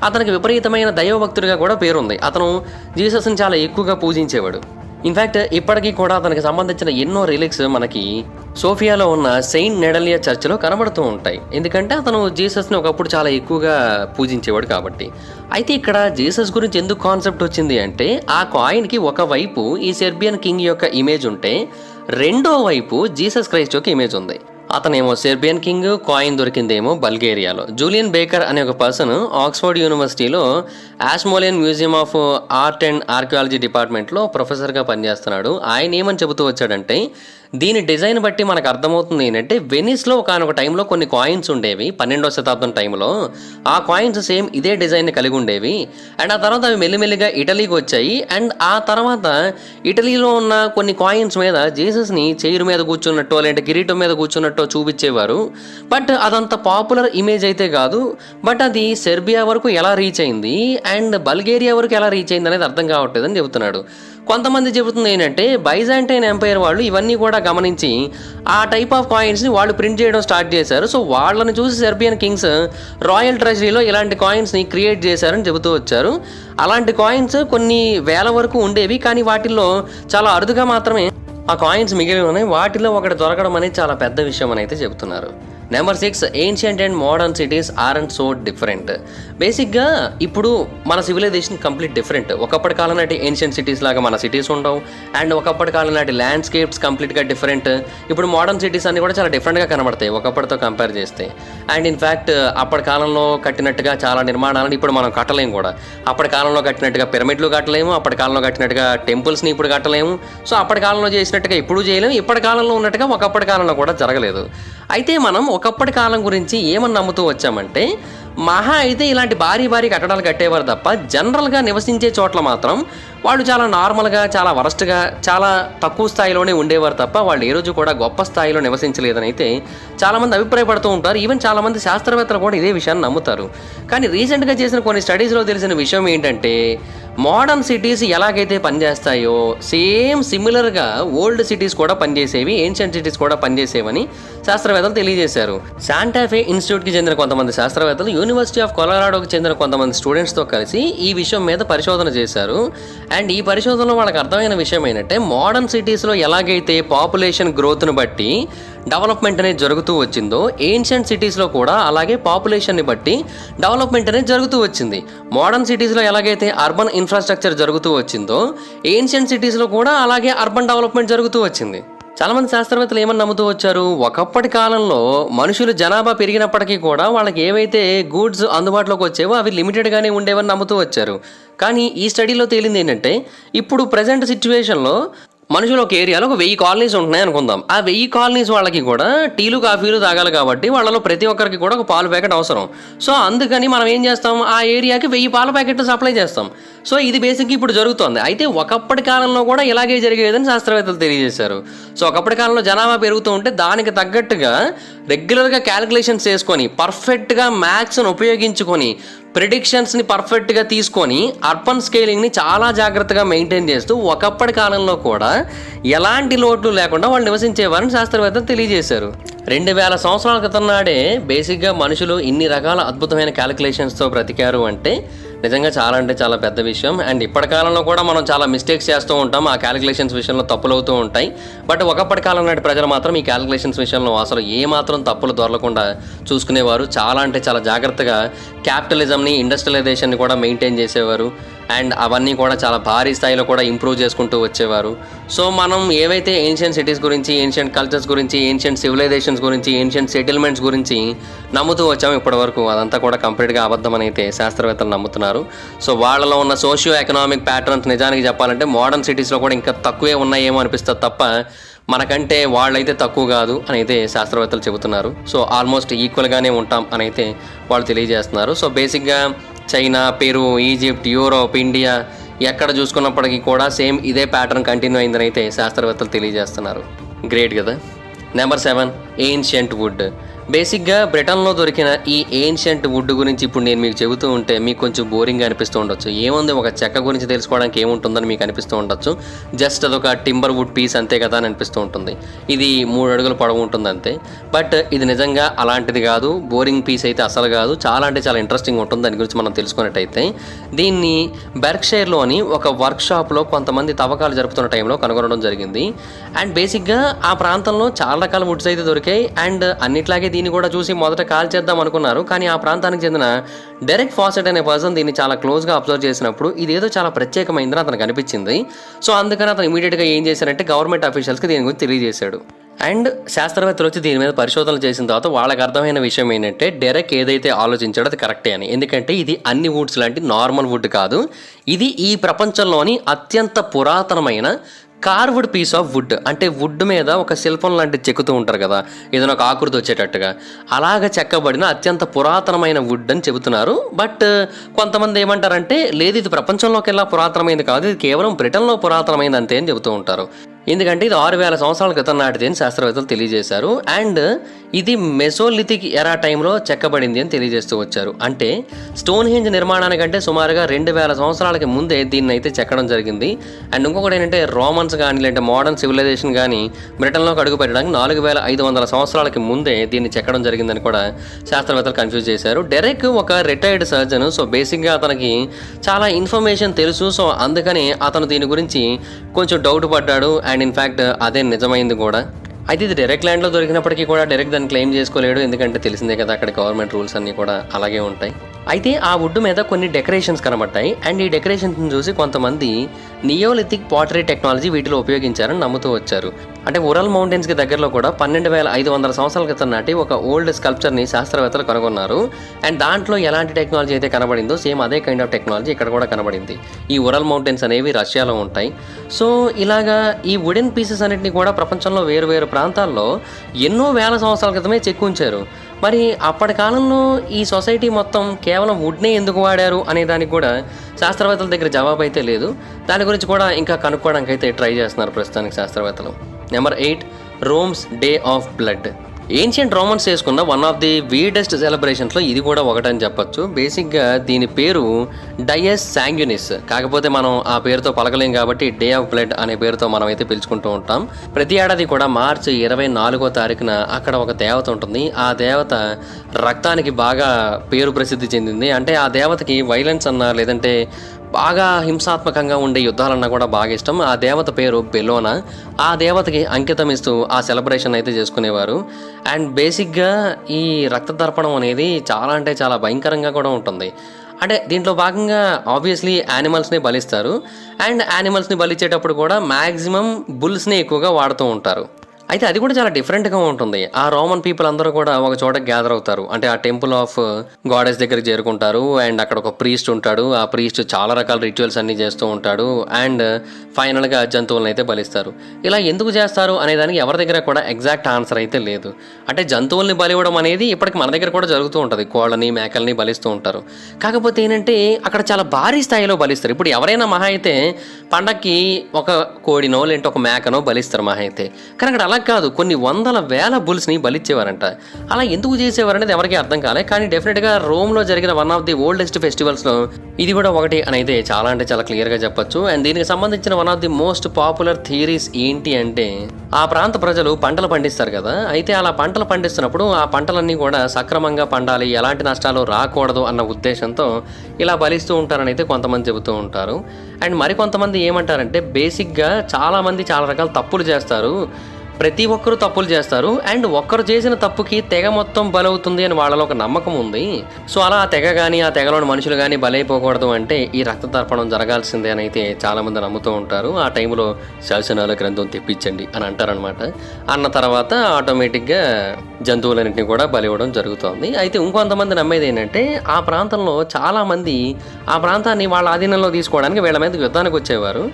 అతనికి విపరీతమైన దైవభక్తుడిగా కూడా పేరుంది. అతను జీసస్ని చాలా ఎక్కువగా పూజించేవాడు. ఇన్ఫ్యాక్ట్ ఇప్పటికీ కూడా అతనికి సంబంధించిన ఎన్నో రిలిక్స్ మనకి సోఫియాలో ఉన్న సెయింట్ నెడలియా చర్చ్లో కనబడుతూ ఉంటాయి. ఎందుకంటే అతను జీసస్ని ఒకప్పుడు చాలా ఎక్కువగా పూజించేవాడు కాబట్టి. అయితే ఇక్కడ జీసస్ గురించి ఎందుకు కాన్సెప్ట్ వచ్చింది అంటే, ఆ కాయిన్కి ఒకవైపు ఈ సెర్బియన్ కింగ్ యొక్క ఇమేజ్ ఉంటే రెండో వైపు జీసస్ క్రైస్ట్ యొక్క ఇమేజ్ ఉంది. అతనేమో సెర్బియన్ కింగ్, కాయిన్ దొరికిందేమో బల్గేరియాలో. జూలియన్ బేకర్ అనే ఒక పర్సన్ ఆక్స్ఫర్డ్ యూనివర్సిటీలో Ashmolean museum of art and archaeology డిపార్ట్మెంట్లో ప్రొఫెసర్గా పనిచేస్తున్నాడు. ఆయన ఏమని చెబుతూ వచ్చాడంటే, దీని డిజైన్ బట్టి మనకు అర్థమవుతుంది ఏంటంటే, వెనిస్లో ఒకనొక టైంలో కొన్ని కాయిన్స్ ఉండేవి 12వ శతాబ్దం టైంలో. ఆ కాయిన్స్ సేమ్ ఇదే డిజైన్ని కలిగి ఉండేవి. అండ్ ఆ తర్వాత అవి మెల్లిమెల్లిగా ఇటలీకి వచ్చాయి. అండ్ ఆ తర్వాత ఇటలీలో ఉన్న కొన్ని కాయిన్స్ మీద జీసస్ని చైర్ మీద కూర్చున్నట్టు లేదంటే కిరీటం మీద కూర్చున్నట్టు చూపించేవారు. బట్ అదంత పాపులర్ ఇమేజ్ అయితే కాదు. బట్ అది సెర్బియా వరకు ఎలా రీచ్ అయింది అండ్ బల్గేరియా వరకు ఎలా రీచ్ అయింది అనేది అర్థం కావట్లేదని చెబుతున్నాడు. కొంతమంది చెబుతుంది ఏంటంటే, బైజాంటైన్ ఎంపైర్ వాళ్ళు ఇవన్నీ కూడా గమనించి ఆ టైప్ ఆఫ్ కాయిన్స్ని వాళ్ళు ప్రింట్ చేయడం స్టార్ట్ చేశారు. సో వాళ్ళని చూసి సెర్బియన్ కింగ్స్ రాయల్ ట్రెజరీలో ఇలాంటి కాయిన్స్ని క్రియేట్ చేశారని చెబుతూ వచ్చారు. అలాంటి కాయిన్స్ కొన్ని వేల వరకు ఉండేవి, కానీ వాటిల్లో చాలా అరుదుగా మాత్రమే ఆ కాయిన్స్ మిగిలి ఉన్నాయి. వాటిలో ఒకటి దొరకడం అనేది చాలా పెద్ద విషయం అని అయితే చెబుతున్నారు. Number 6, ancient and modern cities aren't so different. బేసిక్గా ఇప్పుడు మన సివిలైజేషన్ కంప్లీట్ డిఫరెంట్. ఒకప్పటి కాలం నాటి ఏన్షియంట్ సిటీస్ లాగా మన సిటీస్ ఉండవు. అండ్ ఒకప్పటి కాలం నాటి ల్యాండ్స్కేప్స్ కంప్లీట్గా డిఫరెంట్. ఇప్పుడు మోడర్న్ సిటీస్ అన్నీ కూడా చాలా డిఫరెంట్గా కనబడతాయి ఒకప్పటితో కంపేర్ చేస్తే. అండ్ ఇన్ఫ్యాక్ట్ అప్పటి కాలంలో కట్టినట్టుగా చాలా నిర్మాణాలను ఇప్పుడు మనం కట్టలేము కూడా. అప్పటి కాలంలో కట్టినట్టుగా పిరమిడ్లు కట్టలేము, అప్పటి కాలంలో కట్టినట్టుగా టెంపుల్స్ని ఇప్పుడు కట్టలేము. సో అప్పటి కాలంలో చేసినట్టుగా ఇప్పుడు చేయలేము, ఇప్పటి కాలంలో ఉన్నట్టుగా ఒకప్పటి కాలంలో కూడా జరగలేదు. అయితే మనం ఒకప్పటి కాలం గురించి ఏమని నమ్ముతూ వచ్చామంటే, మహా అయితే ఇలాంటి భారీ భారీ కట్టడాలు కట్టేవారు తప్ప జనరల్గా నివసించే చోట్ల మాత్రం వాళ్ళు చాలా నార్మల్గా, చాలా వరస్ట్గా, చాలా తక్కువ స్థాయిలోనే ఉండేవారు తప్ప వాళ్ళు ఏ రోజు కూడా గొప్ప స్థాయిలో నివసించలేదని అయితే చాలామంది అభిప్రాయపడుతూ ఉంటారు. ఈవెన్ చాలామంది శాస్త్రవేత్తలు కూడా ఇదే విషయాన్ని నమ్ముతారు. కానీ రీసెంట్గా చేసిన కొన్ని స్టడీస్లో తెలిసిన విషయం ఏంటంటే, మోడర్న్ సిటీస్ ఎలాగైతే పనిచేస్తాయో సేమ్ సిమిలర్గా ఓల్డ్ సిటీస్ కూడా పనిచేసేవి, ఏన్షియంట్ సిటీస్ కూడా పనిచేసేవని శాస్త్రవేత్తలు తెలియజేశారు. శాంటాఫే ఇన్స్టిట్యూట్కి చెందిన కొంతమంది శాస్త్రవేత్తలు యూనివర్సిటీ ఆఫ్ కొలరాడోకి చెందిన కొంతమంది స్టూడెంట్స్తో కలిసి ఈ విషయం మీద పరిశోధన చేశారు. అండ్ ఈ పరిశోధనలో వాళ్ళకి అర్థమైన విషయం ఏంటంటే, మోడర్న్ సిటీస్లో ఎలాగైతే పాపులేషన్ గ్రోత్ను బట్టి డెవలప్మెంట్ అనేది జరుగుతూ వచ్చిందో, ఏన్షియంట్ సిటీస్లో కూడా అలాగే పాపులేషన్ని బట్టి డెవలప్మెంట్ అనేది జరుగుతూ వచ్చింది. మోడర్న్ సిటీస్లో ఎలాగైతే అర్బన్ ఇన్ఫ్రాస్ట్రక్చర్ జరుగుతూ వచ్చిందో, ఏన్షియంట్ సిటీస్లో కూడా అలాగే అర్బన్ డెవలప్మెంట్ జరుగుతూ వచ్చింది. చాలామంది శాస్త్రవేత్తలు ఏమని నమ్ముతూ వచ్చారు, ఒకప్పటి కాలంలో మనుషులు జనాభా పెరిగినప్పటికీ కూడా వాళ్ళకి ఏవైతే గూడ్స్ అందుబాటులోకి వచ్చేవో అవి లిమిటెడ్గానే ఉండేవని నమ్ముతూ వచ్చారు. కానీ ఈ స్టడీలో తేలింది ఏంటంటే, ఇప్పుడు ప్రజెంట్ సిచ్యువేషన్లో మనుషులు ఒక ఏరియాలో ఒక 1000 కాలనీస్ ఉంటున్నాయి అనుకుందాం. ఆ 1000 కాలనీస్ వాళ్ళకి కూడా టీలు కాఫీలు తాగాలి కాబట్టి వాళ్ళలో ప్రతి ఒక్కరికి కూడా ఒక పాల ప్యాకెట్ అవసరం. సో అందుకని మనం ఏం చేస్తాం, ఆ ఏరియాకి 1000 పాల ప్యాకెట్లు సప్లై చేస్తాం. సో ఇది బేసిక్గా ఇప్పుడు జరుగుతుంది. అయితే ఒకప్పటి కాలంలో కూడా ఇలాగే జరిగేదని శాస్త్రవేత్తలు తెలియజేశారు. సో ఒకప్పటి కాలంలో జనాభా పెరుగుతూ ఉంటే దానికి తగ్గట్టుగా రెగ్యులర్గా క్యాలిక్యులేషన్స్ చేసుకొని పర్ఫెక్ట్గా మ్యాథ్స్ని ఉపయోగించుకొని ప్రిడిక్షన్స్ని పర్ఫెక్ట్గా తీసుకొని అర్బన్ స్కేలింగ్ని చాలా జాగ్రత్తగా మెయింటైన్ చేస్తూ ఒకప్పటి కాలంలో కూడా ఎలాంటి లోట్లు లేకుండా వాళ్ళు నివసించేవారని శాస్త్రవేత్తలు తెలియజేశారు. 2000 సంవత్సరాల క్రితం నాడే బేసిక్గా మనుషులు ఇన్ని రకాల అద్భుతమైన క్యాలిక్యులేషన్స్తో బ్రతికారు అంటే నిజంగా చాలా అంటే చాలా పెద్ద విషయం. అండ్ ఇప్పటి కాలంలో కూడా మనం చాలా మిస్టేక్స్ చేస్తూ ఉంటాం, ఆ క్యాలిక్యులేషన్స్ విషయంలో తప్పులు అవుతూ ఉంటాయి. బట్ ఒకప్పటి కాలం నాటి ప్రజలు మాత్రం ఈ క్యాలిక్యులేషన్స్ విషయంలో అసలు ఏమాత్రం తప్పులు దొరకకుండా చూసుకునేవారు. చాలా అంటే చాలా జాగ్రత్తగా క్యాపిటలిజంని, ఇండస్ట్రియలైజేషన్ని కూడా మెయింటైన్ చేసేవారు. అండ్ అవన్నీ కూడా చాలా భారీ స్థాయిలో కూడా ఇంప్రూవ్ చేసుకుంటూ వచ్చేవారు. సో మనం ఏవైతే ఏన్షియంట్ సిటీస్ గురించి, ఏన్షియంట్ కల్చర్స్ గురించి, ఏన్షియంట్ సివిలైజేషన్స్ గురించి, ఏన్షియంట్ సెటిల్మెంట్స్ గురించి నమ్ముతూ వచ్చాము ఇప్పటి వరకు, అదంతా కూడా కంప్లీట్గా అబద్ధం అని అయితే శాస్త్రవేత్తలు నమ్ముతున్నారు. సో వాళ్ళలో ఉన్న సోషియో ఎకనామిక్ ప్యాటర్న్స్ నిజానికి చెప్పాలంటే మోడర్న్ సిటీస్లో కూడా ఇంకా తక్కువే ఉన్నాయేమో అనిపిస్తుంది తప్ప మనకంటే వాళ్ళైతే తక్కువ కాదు అని అయితే శాస్త్రవేత్తలు చెబుతున్నారు. సో ఆల్మోస్ట్ ఈక్వల్గానే ఉంటాం అని అయితే వాళ్ళు తెలియజేస్తున్నారు. సో బేసిక్గా China, Peru, Egypt, Europe, India ఎక్కడ చూసుకున్నప్పటికీ కూడా సేమ్ ఇదే ప్యాటర్న్ కంటిన్యూ అయిందని అయితే శాస్త్రవేత్తలు తెలియజేస్తున్నారు. గ్రేట్ కదా. Number 7, ancient wood. బేసిక్గా బ్రిటన్లో దొరికిన ఈ ఏన్షియంట్ వుడ్ గురించి ఇప్పుడు నేను మీకు చెబుతూ ఉంటే మీకు కొంచెం బోరింగ్గా అనిపిస్తూ ఉండొచ్చు. ఏముంది, ఒక చెక్క గురించి తెలుసుకోవడానికి ఏముంటుందని మీకు అనిపిస్తూ ఉండొచ్చు. జస్ట్ అదొక టింబర్ వుడ్ పీస్ అంతే కదా అని అనిపిస్తూ ఉంటుంది. ఇది 3 అడుగుల పొడవు ఉంటుంది అంతే. బట్ ఇది నిజంగా అలాంటిది కాదు, బోరింగ్ పీస్ అయితే అసలు కాదు. చాలా అంటే చాలా ఇంట్రెస్టింగ్ ఉంటుంది. దాని గురించి మనం తెలుసుకున్నట్టయితే దీన్ని బెర్క్షైర్లోని ఒక వర్క్షాప్లో కొంతమంది తవ్వకాలు జరుపుతున్న టైంలో కనుగొనడం జరిగింది. అండ్ బేసిక్గా ఆ ప్రాంతంలో చాలా రకాల వుడ్స్ అయితే దొరికాయి. అండ్ అన్నిట్లాగే దీన్ని కూడా చూసి మొదట కాల్ చేద్దాం అనుకున్నారు. కానీ ఆ ప్రాంతానికి చెందిన డెరెక్ ఫాసెట్ అనే పర్సన్ దీన్ని చాలా క్లోజ్గా అబ్జర్వ్ చేసినప్పుడు ఇదేదో చాలా ప్రత్యేకమైందని అతనికి అనిపించింది. సో అందుకని అతను ఇమీడియట్గా ఏం చేశారంటే గవర్నమెంట్ అఫీషియల్స్కి దీని గురించి తెలియజేశాడు. అండ్ శాస్త్రవేత్తలు వచ్చి దీని మీద పరిశోధనలు చేసిన తర్వాత వాళ్ళకి అర్థమైన విషయం ఏంటంటే డెరెక్ ఏదైతే ఆలోచించాడో అది కరెక్టే అని. ఎందుకంటే ఇది అన్ని వుడ్స్ లాంటి నార్మల్ వుడ్ కాదు. ఇది ఈ ప్రపంచంలోని అత్యంత పురాతనమైన కార్వ్డ్ పీస్ ఆఫ్ వుడ్. అంటే వుడ్ మీద ఒక శిల్పం లాంటి చెక్కుతూ ఉంటారు కదా, ఏదైనా ఒక ఆకృతి వచ్చేటట్టుగా, అలాగ చెక్కబడిన అత్యంత పురాతనమైన వుడ్ అని చెబుతున్నారు. బట్ కొంతమంది ఏమంటారంటే లేదు, ఇది ప్రపంచంలోకెల్లా పురాతనమైనది కాదు, ఇది కేవలం బ్రిటన్లో పురాతనమైనది అంతే అని చెబుతూ ఉంటారు. ఎందుకంటే ఇది 6000 సంవత్సరాల క్రితం నాటిది అని శాస్త్రవేత్తలు తెలియజేశారు. అండ్ ఇది మెసోలిథిక్ ఎరా టైంలో చెక్కబడింది అని తెలియజేస్తూ వచ్చారు. అంటే స్టోన్ హెంజ్ నిర్మాణానికంటే సుమారుగా 2000 సంవత్సరాలకి ముందే దీన్ని అయితే చెక్కడం జరిగింది. అండ్ ఇంకొకటి ఏంటంటే రోమన్స్ కానీ లేదంటే మోడర్న్ సివిలైజేషన్ కానీ బ్రిటన్లోకి అడుగు పెట్టడానికి 4500 సంవత్సరాలకి ముందే దీన్ని చెక్కడం జరిగిందని కూడా శాస్త్రవేత్తలు కన్ఫ్యూజ్ చేశారు. డెరెక్ ఒక రిటైర్డ్ సర్జన్. సో బేసిక్గా అతనికి చాలా ఇన్ఫర్మేషన్ తెలుసు. సో అందుకని అతను దీని గురించి కొంచెం డౌట్ పడ్డాడు. అండ్ ఇన్ఫ్యాక్ట్ అదే నిజమైంది కూడా. అయితే ఇది డైరెక్ట్ ల్యాండ్లో దొరికినప్పటికీ కూడా డైరెక్ట్ దాన్ని క్లెయిమ్ చేసుకోలేడు. ఎందుకంటే తెలిసిందే కదా, అక్కడ గవర్నమెంట్ రూల్స్ అన్నీ కూడా అలాగే ఉంటాయి. అయితే ఆ వుడ్ మీద కొన్ని డెకరేషన్స్ కనబడ్డాయి. అండ్ ఈ డెకరేషన్స్ చూసి కొంతమంది నియోలిథిక్ పాటరీ టెక్నాలజీ వీటిలో ఉపయోగించారని నమ్ముతూ వచ్చారు. అంటే ఉరల్ మౌంటైన్స్కి దగ్గరలో కూడా 12500 సంవత్సరాల క్రితం నాటి ఒక ఓల్డ్ స్కల్ప్చర్ని శాస్త్రవేత్తలు కనుగొన్నారు. అండ్ దాంట్లో ఎలాంటి టెక్నాలజీ అయితే కనబడిందో సేమ్ అదే కైండ్ ఆఫ్ టెక్నాలజీ ఇక్కడ కూడా కనబడింది. ఈ ఉరల్ మౌంటైన్స్ అనేవి రష్యాలో ఉంటాయి. సో ఇలాగా ఈ వుడెన్ పీసెస్ అన్నింటినీ కూడా ప్రపంచంలో వేరు వేరు ప్రాంతాల్లో ఎన్నో వేల సంవత్సరాల క్రితమే చెక్కుంచారు. మరి అప్పటి కాలంలో ఈ సొసైటీ మొత్తం కేవలం వుడ్నే ఎందుకు వాడారు అనే దానికి కూడా శాస్త్రవేత్తల దగ్గర జవాబు అయితే లేదు. దాని గురించి కూడా ఇంకా కనుక్కోవడానికి అయితే ట్రై చేస్తున్నారు ప్రస్తుతానికి శాస్త్రవేత్తలు. Number 8, ROMs day of blood. Ancient Romans చేసుకున్న వన్ ఆఫ్ ది వీడెస్ట్ సెలబ్రేషన్స్లో ఇది కూడా ఒకటని చెప్పొచ్చు. బేసిక్గా దీని పేరు డయస్ శాంగ్యునిస్. కాకపోతే మనం ఆ పేరుతో పలకలేం కాబట్టి డే ఆఫ్ బ్లడ్ అనే పేరుతో మనం అయితే పిలుచుకుంటూ ఉంటాం. ప్రతి ఏడాది కూడా మార్చి 24వ తారీఖున అక్కడ ఒక దేవత ఉంటుంది. ఆ దేవత రక్తానికి బాగా పేరు ప్రసిద్ధి చెందింది. అంటే ఆ దేవతకి వైలెన్స్ అన్నా లేదంటే బాగా హింసాత్మకంగా ఉండే యుద్ధాలన్నా కూడా బాగా ఇష్టం. ఆ దేవత పేరు బెలోనా. ఆ దేవతకి అంకితం ఇస్తూ ఆ సెలబ్రేషన్ అయితే చేసుకునేవారు. అండ్ బేసిక్గా ఈ రక్త తర్పణం అనేది చాలా అంటే చాలా భయంకరంగా కూడా ఉంటుంది. అంటే దీంట్లో భాగంగా ఆబ్వియస్లీ యానిమల్స్ని బలిస్తారు. అండ్ యానిమల్స్ని బలిచ్చేటప్పుడు కూడా మ్యాక్సిమం బుల్స్ని ఎక్కువగా వాడుతూ ఉంటారు. అయితే అది కూడా చాలా డిఫరెంట్గా ఉంటుంది. ఆ రోమన్ పీపుల్ అందరూ కూడా ఒక చోట గ్యాదర్ అవుతారు. అంటే ఆ టెంపుల్ ఆఫ్ గాడెస్ దగ్గరికి చేరుకుంటారు. అండ్ అక్కడ ఒక ప్రీస్ట్ ఉంటాడు. ఆ ప్రీస్ట్ చాలా రకాల రిచువల్స్ అన్నీ చేస్తూ ఉంటాడు. అండ్ ఫైనల్గా జంతువులను అయితే బలిస్తారు. ఇలా ఎందుకు చేస్తారు అనే దానికి ఎవరి దగ్గర కూడా ఎగ్జాక్ట్ ఆన్సర్ అయితే లేదు. అంటే జంతువుల్ని బలివ్వడం అనేది ఇప్పటికి మన దగ్గర కూడా జరుగుతూ ఉంటుంది. కోళ్ళని మేకల్ని బలిస్తూ ఉంటారు. కాకపోతే ఏంటంటే అక్కడ చాలా భారీ స్థాయిలో బలిస్తారు. ఇప్పుడు ఎవరైనా మహా అయితే పండక్కి ఒక కోడినో లేదంటే ఒక మేకనో బలిస్తారు మహా అయితే. కానీ అక్కడ కాదు, కొన్ని వందల వేల బుల్స్ని బలిచ్చేవారంట. అలా ఎందుకు చేసేవారనేది ఎవరికీ అర్థం కాలే. కానీ డెఫినెట్గా రోమ్లో జరిగిన వన్ ఆఫ్ ది ఓల్డెస్ట్ ఫెస్టివల్స్లో ఇది కూడా ఒకటి అని అయితే చాలా అంటే చాలా క్లియర్గా చెప్పొచ్చు. అండ్ దీనికి సంబంధించిన one of the most popular theories ఏంటి అంటే ఆ ప్రాంత ప్రజలు పంటలు పండిస్తారు కదా. అయితే అలా పంటలు పండిస్తున్నప్పుడు ఆ పంటలన్నీ కూడా సక్రమంగా పండాలి, ఎలాంటి నష్టాలు రాకూడదు అన్న ఉద్దేశంతో ఇలా బలిస్తూ ఉంటారని అయితే కొంతమంది చెబుతూ ఉంటారు. అండ్ మరికొంతమంది ఏమంటారంటే బేసిక్గా చాలామంది చాలా రకాల తప్పులు చేస్తారు. ప్రతి ఒక్కరూ తప్పులు చేస్తారు. అండ్ ఒక్కరు చేసిన తప్పుకి తెగ మొత్తం బలవుతుంది అని వాళ్ళలో ఒక నమ్మకం ఉంది. సో అలా ఆ తెగ కానీ ఆ తెగలోని మనుషులు కానీ బలైపోకూడదు అంటే ఈ రక్త తర్పణం జరగాల్సిందే అని అయితే చాలామంది నమ్ముతూ ఉంటారు. ఆ టైంలో శాసనాల గ్రంథం తెప్పించండి అని అంటారనమాట. అన్న తర్వాత ఆటోమేటిక్గా జంతువులన్నింటినీ కూడా బలివ్వడం జరుగుతుంది. అయితే ఇంకొంతమంది నమ్మేది ఏంటంటే ఆ ప్రాంతంలో చాలామంది ఆ ప్రాంతాన్ని వాళ్ళ ఆధీనంలో తీసుకోవడానికి వీళ్ళ మీద యుద్ధానికి వచ్చేవారు.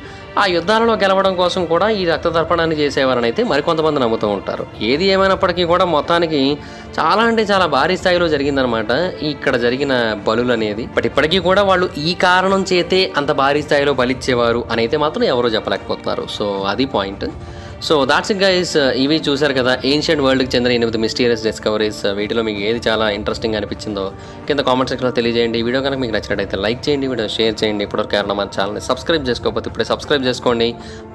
ఆ యుద్ధాలలో గెలవడం కోసం కూడా ఈ రక్త తర్పణాన్ని చేసేవారని అయితే మరికొంతమంది నమ్ముతూ ఉంటారు. ఏది ఏమైనప్పటికీ కూడా మొత్తానికి చాలా అంటే చాలా భారీ స్థాయిలో జరిగిందనమాట ఇక్కడ జరిగిన బలులు అనేది. బట్ ఇప్పటికీ కూడా వాళ్ళు ఈ కారణం చేతే అంత భారీ స్థాయిలో బలిచ్చేవారు అని అయితే మాత్రం ఎవరూ చెప్పలేకపోతున్నారు. సో అది point. So that's it guys. ఇవి చూశారు కదా ఏన్షియంట్ వరల్డ్కి చెందిన 8 మిస్టీరియస్ డిస్కవరీస్. వీటిలో మీకు ఏది చాలా ఇంట్రెస్టింగ్ అనిపించిందో కింద కామెంట్ సెక్షన్లో తెలియజేయండి. ఈ వీడియో కనుక మీకు నచ్చినట్టయితే లైక్ చేయండి, వీడియో షేర్ చేయండి. ఇప్పటివరకు ఎవరైనా మన ఛానల్ని సబ్స్క్రైబ్ చేసుకోకపోతే ఇప్పుడే సబ్స్క్రైబ్ చేసుకోండి.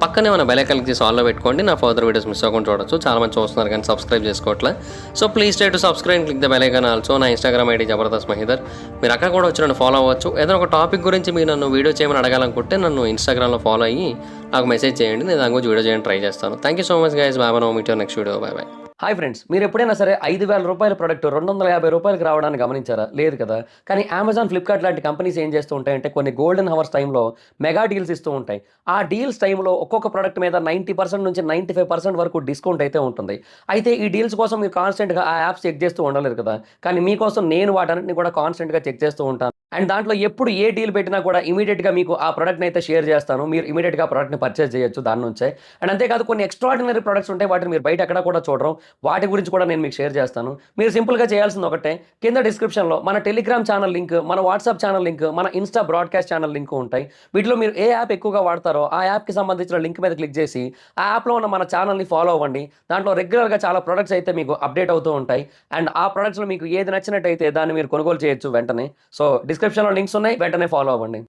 పక్కనే మన బెల్ ఐకాన్ క్లిక్ చేసి ఆన్లో పెట్టుకోండి. నా ఫర్దర్ వీడియోస్ మిస్ అవ్వకుండా చూడొచ్చు. చాలా మంది చూస్తున్నారు కానీ సబ్స్క్రైబ్ చేసుకోవట్లే. So please try to subscribe click the bell icon also. నా ఇన్స్టాగ్రామ్ ఐడి జబర్దస్త్ మహీధర్. మీరు అక్కడ కూడా వచ్చి నన్ను ఫాలో అవ్వచ్చు. ఏదైనా ఒక టాపిక్ గురించి మీరు నన్ను వీడియో చేయమని అడగాలనుకుంటే నన్ను ఇన్స్టాగ్రామ్లో ఫాలో అయ్యి నాకు మెసేజ్ చేయండి. నేను దాని గురించి వీడియో చేయడానికి ట్రై చేస్తాను. Thank you so much guys. Bye bye. Meet next video. Bye bye. Hi friends, మీరు ఎప్పుడైనా సరే 5,000 రూపాయల ప్రొడక్ట్ 250 రూపాయలకి రావడానికి గమనించారా? లేదు కదా. కానీ అమెజాన్, ఫ్లిప్కార్ట్ లాంటి కంపెనీస్ ఏం చేస్తూ ఉంటాయంటే కొన్ని గోల్డెన్ హవర్స్ టైంలో మెగా డీల్స్ ఇస్తూ ఉంటాయి. ఆ డీల్స్ టైంలో ఒక్కొక్క ప్రొడక్ట్ మీద 90% నుంచి 95% వరకు డిస్కౌంట్ అయితే ఉంటుంది. అయితే ఈ డీల్స్ కోసం మీరు కాన్స్టెంట్గా ఆ యాప్స్ చెక్ చేస్తూ ఉండలేరు కదా. కానీ మీకోసం నేను వాటన్నిటిని కూడా కాన్స్టెంట్గా చెక్ చేస్తూ ఉంటాను. అండ్ దాంట్లో ఎప్పుడు ఏ డీల్ పెట్టినా కూడా ఇమీడియట్గా మీకు ఆ ప్రోడక్ట్ని అయితే షేర్ చేస్తాను. మీరు ఇమీడియట్గా ఆ ప్రోడక్ట్ని పర్చేస్ చేయొచ్చు దాని నుంచే. అండ్ అంతేకాదు కొన్ని ఎక్స్ట్రాడినరీ ప్రొడక్ట్స్ ఉంటాయి, వాటిని మీరు బయట ఎక్కడ కూడా చూడరు. వాటి గురించి కూడా నేను మీకు షేర్ చేస్తాను. మీరు సింపుల్గా చేయాల్సింది ఒకటే, కింద డిస్క్రిప్షన్లో మన టెలిగ్రామ్ ఛానల్ లింక్, మన వాట్సాప్ ఛానల్ లింక్, మన ఇన్స్టా బ్రాడ్కాస్ట్ ఛానల్ లింక్ ఉంటాయి. వీటిలో మీరు ఏ యాప్ ఎక్కువగా వాడతారో ఆ యాప్కి సంబంధించిన లింక్ మీద క్లిక్ చేసి ఆ యాప్లో ఉన్న మన ఛానల్ని ఫాలో అవ్వండి. దాంట్లో రెగ్యులర్గా చాలా ప్రొడక్ట్స్ అయితే మీకు అప్డేట్ అవుతూ ఉంటాయి. అండ్ ఆ ప్రొడక్ట్స్లో మీకు ఏది నచ్చినట్టయితే దాన్ని మీరు కొనుగోలు చేయొచ్చు వెంటనే. సో డిస్క్రిప్షన్లో లింక్స్ ఉన్నాయి, వెంటనే ఫాలో అవ్వండి.